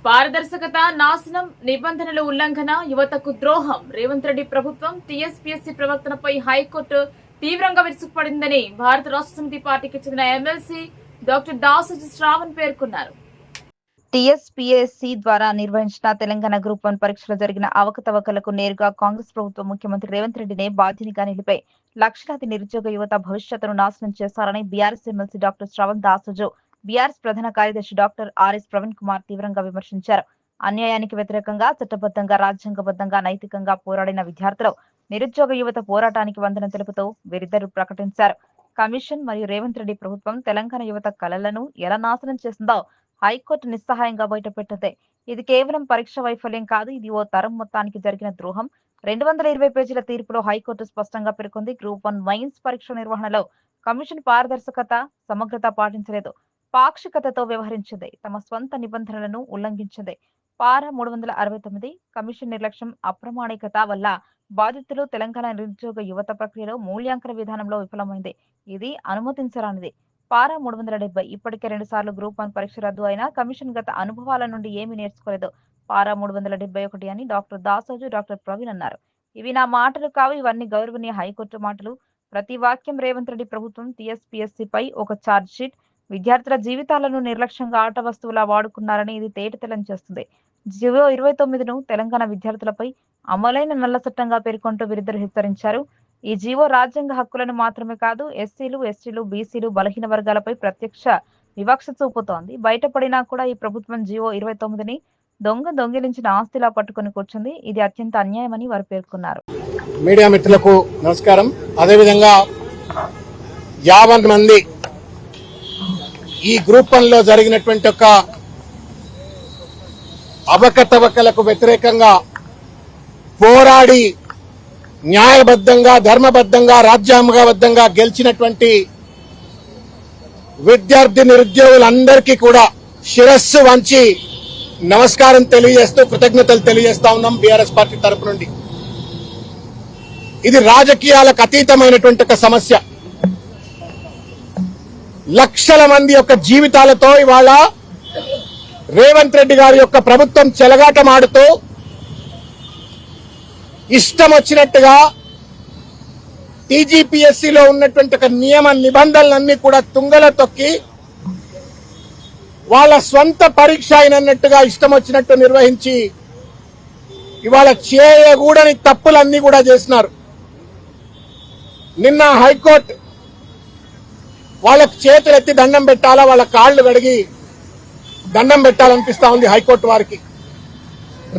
పారదర్శకత నాశనం, నిబంధనల ఉల్లంఘన, యువతకు ద్రోహం. రేవంత్ రెడ్డి ప్రభుత్వం టీఎస్పీఎస్సీ ప్రవర్తనపై హైకోర్టు తీవ్రంగా విరుచుకుపడిందని భారత రాష్ట్ర సమితి పార్టీకి చెందిన ఎమ్మెల్సీ డాక్టర్ దాసోజు శ్రావణ్ పేర్కొన్నారు. టీఎస్పీఎస్సీ ద్వారా నిర్వహించిన తెలంగాణ గ్రూప్ 1 పరీక్షలో జరిగిన అవకతవకలకు నేరుగా కాంగ్రెస్ ప్రభుత్వం ముఖ్యమంత్రి రేవంత్ రెడ్డినే బాధ్యునిగా నిలిపే లక్షలాది నిరుద్యోగ యువత భవిష్యత్తును నాశనం చేశారని BRS MLC doctor Shravan Dasoju, BRS ప్రధాన కార్యదర్శి డాక్టర్ ఆర్ఎస్ ప్రవీణ్ కుమార్ తీవ్రంగా విమర్శించారు. అన్యాయానికి వ్యతిరేకంగా చట్టబద్ధంగా, రాజ్యాంగబద్ధంగా, నైతికంగా పోరాడిన విద్యార్థులు, నిరుద్యోగ యువత పోరాటానికి వందనం తెలుపుతూ వీరిద్దరూ ప్రకటించారు. కమిషన్ మరియు రేవంత్ రెడ్డి ప్రభుత్వం తెలంగాణ యువత కలలను ఎలా నాశనం చేసిందో హైకోర్టు నిస్సహాయంగా బయటపెట్టింది. ఇది కేవలం పరీక్ష వైఫల్యం కాదు, ఇది ఓ తరం మొత్తానికి జరిగిన ద్రోహం. 220 పేజీల తీర్పులో హైకోర్టు స్పష్టంగా పేర్కొంది. గ్రూప్ 1 మెయిన్స్ పరీక్ష నిర్వహణలో కమిషన్ పారదర్శకత, సమగ్రత పాటించలేదు, పాక్షికతతో వ్యవహరించింది, తమ స్వంత నిబంధనలను ఉల్లంఘించింది. పారా 369 కమిషన్ నిర్లక్ష్యం, అప్రమాణికత వల్ల బాధితులు తెలంగాణ నిరుద్యోగ యువత ప్రక్రియలో మూల్యాంకన విధానంలో విఫలమైంది. ఇది అనుమతించరానిది. పారా 370 ఇప్పటికే 2 సార్లు గ్రూప్ 1 పరీక్ష రద్దు అయినా కమిషన్ గత అనుభవాల నుండి ఏమీ నేర్చుకోలేదు. పారా 371 అని డాక్టర్ దాసోజు, డాక్టర్ ప్రవీణ్ అన్నారు. ఇవి నా మాటలు కావు, ఇవన్నీ గౌరవనీయ హైకోర్టు మాటలు. ప్రతి వాక్యం రేవంత్ రెడ్డి ప్రభుత్వం టీఎస్పీఎస్సీపై ఒక ఛార్జ్ షీట్. విద్యార్థుల జీవితాలను నిర్లక్ష్యంగా ఆట వస్తువులా వాడుకున్నారని ఇది తేటతెల్లం చేస్తుంది. జీవో 29ను తెలంగాణ విద్యార్థులపై అమలైన నల్ల చట్టంగా పేర్కొంటూ వీరిద్దరు హెచ్చరించారు. ఈ జీవో రాజ్యాంగ హక్కులను మాత్రమే కాదు, ఎస్సీలు, ఎస్టీలు, బీసీలు, బలహీన వర్గాలపై ప్రత్యక్ష వివక్ష చూపుతోంది. బయటపడినా కూడా ఈ ప్రభుత్వం జీవో 29ని దొంగిలించిన ఆస్తిలా పట్టుకుని కూర్చుంది. ఇది అత్యంత అన్యాయమని వారు పేర్కొన్నారు. మీడియా మిత్రులకు నమస్కారం. అదేవిధంగా 50 మంది ఈ గ్రూప్ 1లో జరిగినటువంటి ఒక అవకతవకలకు వ్యతిరేకంగా పోరాడి న్యాయబద్ధంగా, ధర్మబద్ధంగా, రాజ్యాంగబద్ధంగా గెలిచినటువంటి విద్యార్థి నిరుద్యోగులందరికీ కూడా శిరస్సు వంచి నమస్కారం తెలియజేస్తూ, కృతజ్ఞతలు తెలియజేస్తా ఉన్నాం బీఆర్ఎస్ పార్టీ తరపు నుండి. ఇది రాజకీయాలకు అతీతమైనటువంటి ఒక సమస్య. లక్షల మంది యొక్క జీవితాలతో ఇవాళ రేవంత్ రెడ్డి గారి యొక్క ప్రభుత్వం చెలగాటమాడుతూ ఇష్టం వచ్చినట్టుగా టీజీపీఎస్సీలో ఉన్నటువంటి ఒక నియమ నిబంధనలన్నీ కూడా తుంగలో తొక్కి వాళ్ళ స్వంత పరీక్ష అయినట్టుగా ఇష్టం వచ్చినట్టు నిర్వహించి ఇవాళ చేయకూడని తప్పులన్నీ కూడా చేసినారు. నిన్న హైకోర్టు వాళ్ళకు చేతులు ఎత్తి దండం పెట్టాలా, వాళ్ళ కాళ్లు కడిగి దండం పెట్టాలనిపిస్తా ఉంది హైకోర్టు వారికి.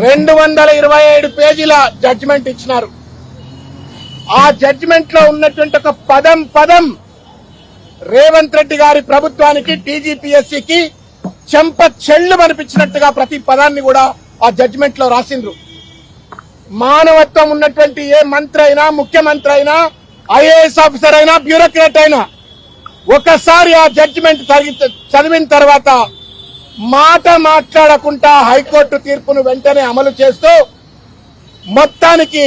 227 పేజీల జడ్జిమెంట్ ఇచ్చినారు. ఆ జడ్జిమెంట్ లో ఉన్నటువంటి ఒక పదం రేవంత్ రెడ్డి గారి ప్రభుత్వానికి, టీజీపీఎస్సీకి చెంప చెళ్ళు అనిపించినట్టుగా ప్రతి పదాన్ని కూడా ఆ జడ్జిమెంట్ లో రాసిండ్రు. మానవత్వం ఉన్నటువంటి ఏ మంత్రి అయినా, ముఖ్యమంత్రి అయినా, ఐఏఎస్ ఆఫీసర్ అయినా, బ్యూరోక్రాట్ అయినా ఒకసారి ఆ జడ్జిమెంట్ చదివిన తర్వాత మాట మాట్లాడకుండా హైకోర్టు తీర్పును వెంటనే అమలు చేస్తూ మొత్తానికి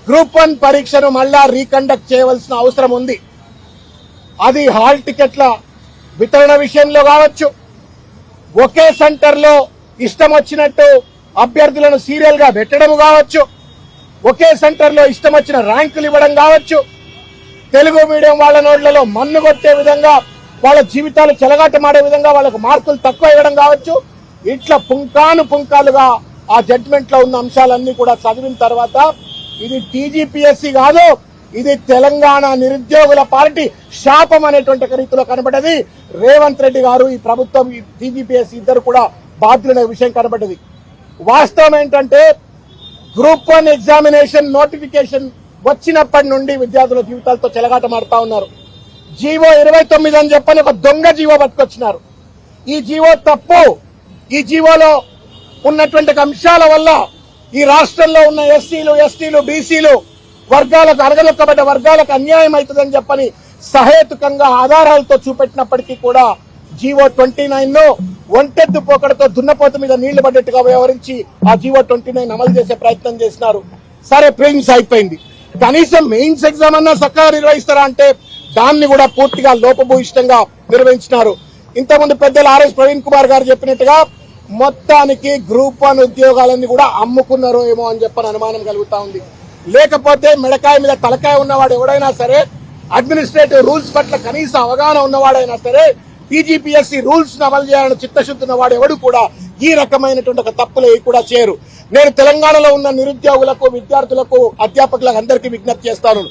గ్రూప్ 1 పరీక్షను మళ్ళా రీకండక్ట్ చేయవలసిన అవసరం ఉంది. అది హాల్ టికెట్ల వితరణ విషయంలో కావచ్చు, ఒకే సెంటర్లో ఇష్టం వచ్చినట్టు అభ్యర్థులను సీరియల్ గా పెట్టడం కావచ్చు, ఒకే సెంటర్లో ఇష్టం వచ్చిన ర్యాంకులు ఇవ్వడం కావచ్చు, తెలుగు మీడియం వాళ్ళ నోట్లలో మన్ను కొట్టే విధంగా, వాళ్ళ జీవితాలు చెలగాటమాడే విధంగా వాళ్ళకు మార్కులు తక్కువ ఇవ్వడం కావచ్చు. ఇట్లా పుంకాలుగా ఆ జడ్జిమెంట్ లో ఉన్న అంశాలన్నీ కూడా చదివిన తర్వాత ఇది టీజీపీఎస్సీ కాదు, ఇది తెలంగాణ నిరుద్యోగుల పార్టీ శాపం అనేటువంటి రీతిలో కనబడ్డది. రేవంత్ రెడ్డి గారు, ఈ ప్రభుత్వం, ఈ టీజీపీఎస్సీ ఇద్దరు కూడా బాధ్యులనే విషయం కనబడ్డది. వాస్తవం ఏంటంటే గ్రూప్ 1 ఎగ్జామినేషన్ నోటిఫికేషన్ వచ్చినప్పటి నుండి విద్యార్థుల జీవితాలతో చెలగాటమాడుతా ఉన్నారు. జీవో 29 అని చెప్పని ఒక దొంగ జీవో పట్టుకొచ్చినారు. ఈ జీవో తప్పు. ఈ జీవోలో ఉన్నటువంటి అంశాల వల్ల ఈ రాష్ట్రంలో ఉన్న ఎస్సీలు, ఎస్టీలు, బీసీలు వర్గాలకు, అరగలొక్కబడ్డ వర్గాలకు అన్యాయం అవుతుందని చెప్పని సహేతుకంగా ఆధారాలతో చూపెట్టినప్పటికీ కూడా జీవో 29ను ఒంటెద్దు పోకడతో దున్నపోత మీద నీళ్లు పడ్డట్టుగా వ్యవహరించి ఆ జీవో 29 అమలు చేసే ప్రయత్నం చేసినారు. సరే, ప్రిలిమ్స్ అయిపోయింది, కనీసం మెయిన్స్ ఎగ్జామ్ అన్నా చక్కగా నిర్వహిస్తారా అంటే దాన్ని కూడా పూర్తిగా లోపభూయిష్టంగా నిర్వహించినారు. ఇంతకుముందు పెద్దలు ఆర్ఎస్ ప్రవీణ్ కుమార్ గారు చెప్పినట్టుగా మొత్తానికి గ్రూప్ 1 ఉద్యోగాలన్నీ కూడా అమ్ముకున్నారో ఏమో అని చెప్పని అనుమానం కలుగుతా ఉంది. లేకపోతే మెడకాయ మీద తలకాయ ఉన్నవాడు ఎవడైనా సరే, అడ్మినిస్ట్రేటివ్ రూల్స్ పట్ల కనీస అవగాహన ఉన్నవాడైనా సరే, టీజీపీఎస్సీ రూల్స్ అమలు చేయాలని చిత్తశుద్ధి ఉన్నవాడు ఎవడు కూడా ఈ రకమైనటువంటి ఒక తప్పులు కూడా చేయరు. నేను తెలంగాణలో ఉన్న నిరుద్యోగులకు, విద్యార్థులకు, అధ్యాపకులకు అందరికీ విజ్ఞప్తి చేస్తాను.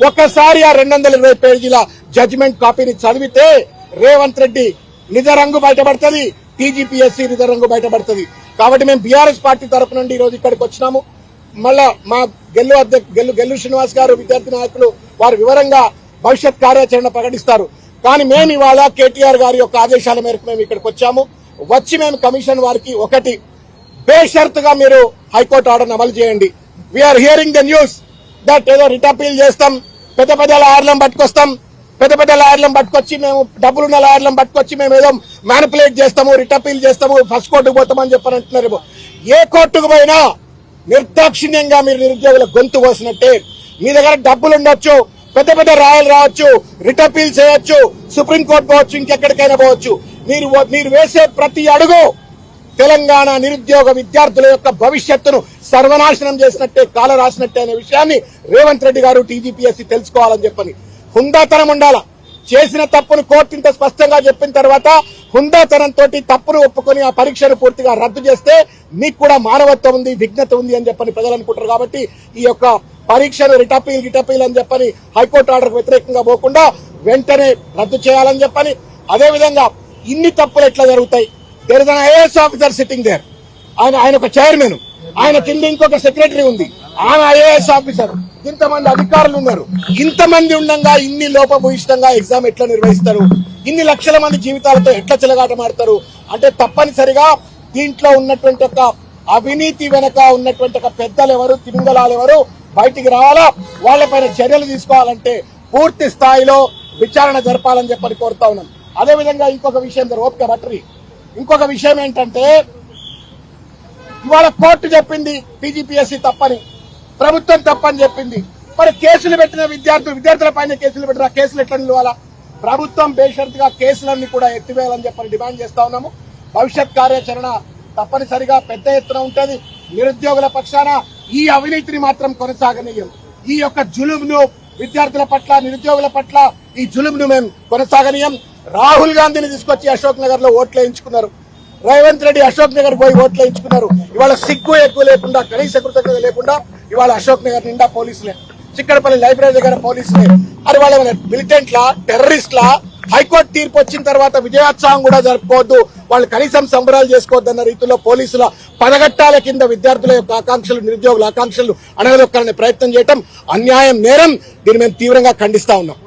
ఒకసారి ఆ 220 పేజీల జడ్జిమెంట్ కాపీని చదివితే రేవంత్ రెడ్డి నిజ రంగు బయటపడుతుంది, టీజీపీఎస్సీ నిజ రంగు బయటపడుతుంది. కాబట్టి మేము బీఆర్ఎస్ పార్టీ తరఫు నుండి ఈ రోజు ఇక్కడికి వచ్చినాము. మళ్ళా మా గెల్లు శ్రీనివాస్ గారు, విద్యార్థి నాయకులు, వారు వివరంగా భవిష్యత్ కార్యాచరణ ప్రకటిస్తారు. కానీ మేము ఇవాళ కేటీఆర్ గారి యొక్క ఆదేశాల మేరకు మేము ఇక్కడికి వచ్చి మేము కమిషన్ వారికి ఒకటి, బేషరతుగా మీరు హైకోర్టు ఆర్డర్ అమలు చేయండి. We're hearing the news that ఏదో రిట్ అపీల్ చేస్తాం, పెద్ద పెద్ద లాయర్లను పట్టుకొచ్చి మేము డబ్బులున్న లాయర్లను పట్టుకొచ్చి మేము ఏదో మ్యానిపులేట్ చేస్తాము, రిట్ అపీల్ చేస్తాము, ఫస్ట్ కోర్టుకు పోతామని చెప్పని అంటున్నారు. ఏ కోర్టుకు పోయినా నిర్దాక్షిణ్యంగా మీరు నిరుద్యోగుల గొంతు కోసినట్టే. మీ దగ్గర డబ్బులు ఉండొచ్చు, పెద్ద పెద్ద రాయలు రావచ్చు, రిట్ అపీల్ చేయొచ్చు, సుప్రీంకోర్టు పోవచ్చు, ఇంకెక్కడికైనా పోవచ్చు. మీరు వేసే ప్రతి అడుగు తెలంగాణ నిరుద్యోగ విద్యార్థుల యొక్క భవిష్యత్తును సర్వనాశనం చేసినట్టే, కాల రాసినట్టే అనే విషయాన్ని రేవంత్ రెడ్డి గారు, టీజీపీఎస్సీ తెలుసుకోవాలని చెప్పని. హుందాతనం ఉండాల. చేసిన తప్పును కోర్టు ఇంత స్పష్టంగా చెప్పిన తర్వాత హుందాతనంతో తప్పును ఒప్పుకొని ఆ పరీక్షను పూర్తిగా రద్దు చేస్తే మీకు కూడా మానవత్వం ఉంది, విఘ్నత ఉంది అని చెప్పని ప్రజలు అనుకుంటారు. కాబట్టి ఈ యొక్క పరీక్షను రిటపీల్ అని చెప్పని హైకోర్టు ఆర్డర్కు వ్యతిరేకంగా పోకుండా వెంటనే రద్దు చేయాలని చెప్పని. అదేవిధంగా ఇన్ని తప్పులు ఎట్లా జరుగుతాయి? There is an IAS officer sitting there. ఆయన ఒక చైర్మన్, ఆయన కింద ఇంకొక సెక్రటరీ ఉంది, ఆమె ఐఏఎస్ ఆఫీసర్, ఇంతమంది అధికారులు ఉన్నారు. ఇంతమంది ఉండగా ఇన్ని లోపభూయిష్టంగా ఎగ్జామ్ ఎట్లా నిర్వహిస్తారు? ఇన్ని లక్షల మంది జీవితాలతో ఎట్లా చెలగాటమాడతారు? అంటే తప్పనిసరిగా దీంట్లో ఉన్నటువంటి ఒక అవినీతి వెనక ఉన్నటువంటి ఒక పెద్దలు ఎవరు, తిమింగలాలు ఎవరు బయటికి రావాలా. వాళ్లపైన చర్యలు తీసుకోవాలంటే పూర్తి స్థాయిలో విచారణ జరపాలని చెప్పని కోరుతా ఉన్నాం. అదేవిధంగా ఇంకొక విషయం, ఓపిక బట్టరి, ఇంకొక విషయం ఏంటంటే ఇవాళ కోర్టు చెప్పింది టీజీపీఎస్సీ తప్పని, ప్రభుత్వం తప్పని చెప్పింది. మరి కేసులు పెట్టిన విద్యార్థుల పైన కేసులు పెట్టిన కేసులు ఎట్లా నిలవాలా? ప్రభుత్వం బేషరతుగా కేసులన్నీ కూడా ఎత్తివేయాలని చెప్పని డిమాండ్ చేస్తా ఉన్నాము. భవిష్యత్ కార్యాచరణ తప్పనిసరిగా పెద్ద ఎత్తున ఉంటుంది. నిరుద్యోగుల పక్షాన ఈ అవినీతిని మాత్రం కొనసాగనీయం. ఈ యొక్క జులుంను విద్యార్థుల పట్ల, నిరుద్యోగుల పట్ల ఈ జులుంను మేము కొనసాగనీయం. రాహుల్ గాంధీని తీసుకొచ్చి అశోక్ నగర్ లో ఓట్లు వేయించుకున్నారు. రేవంత్ రెడ్డి అశోక్ నగర్ పోయి ఓట్లు వేయించుకున్నారు. ఇవాళ సిగ్గు ఎక్కువ లేకుండా, కనీస కృతజ్ఞత లేకుండా ఇవాళ అశోక్ నగర్ నిండా పోలీసులే, చిక్కడపల్లి లైబ్రరీ దగ్గర పోలీసులే. అది వాళ్ళ మిలిటెంట్లా, టెర్రరిస్ట్లా? హైకోర్టు తీర్పు వచ్చిన తర్వాత విజయోత్సవం కూడా జరుపుకోవద్దు, వాళ్ళు కనీసం సంబరాలు చేసుకోవద్దు అన్న రీతిలో పోలీసుల పదగట్టాల కింద విద్యార్థుల యొక్క ఆకాంక్షలు, నిరుద్యోగుల ఆకాంక్షలు అణగదొక్కాలనే ప్రయత్నం చేయటం అన్యాయం, నేరం. దీన్ని మేము తీవ్రంగా ఖండిస్తా ఉన్నాం.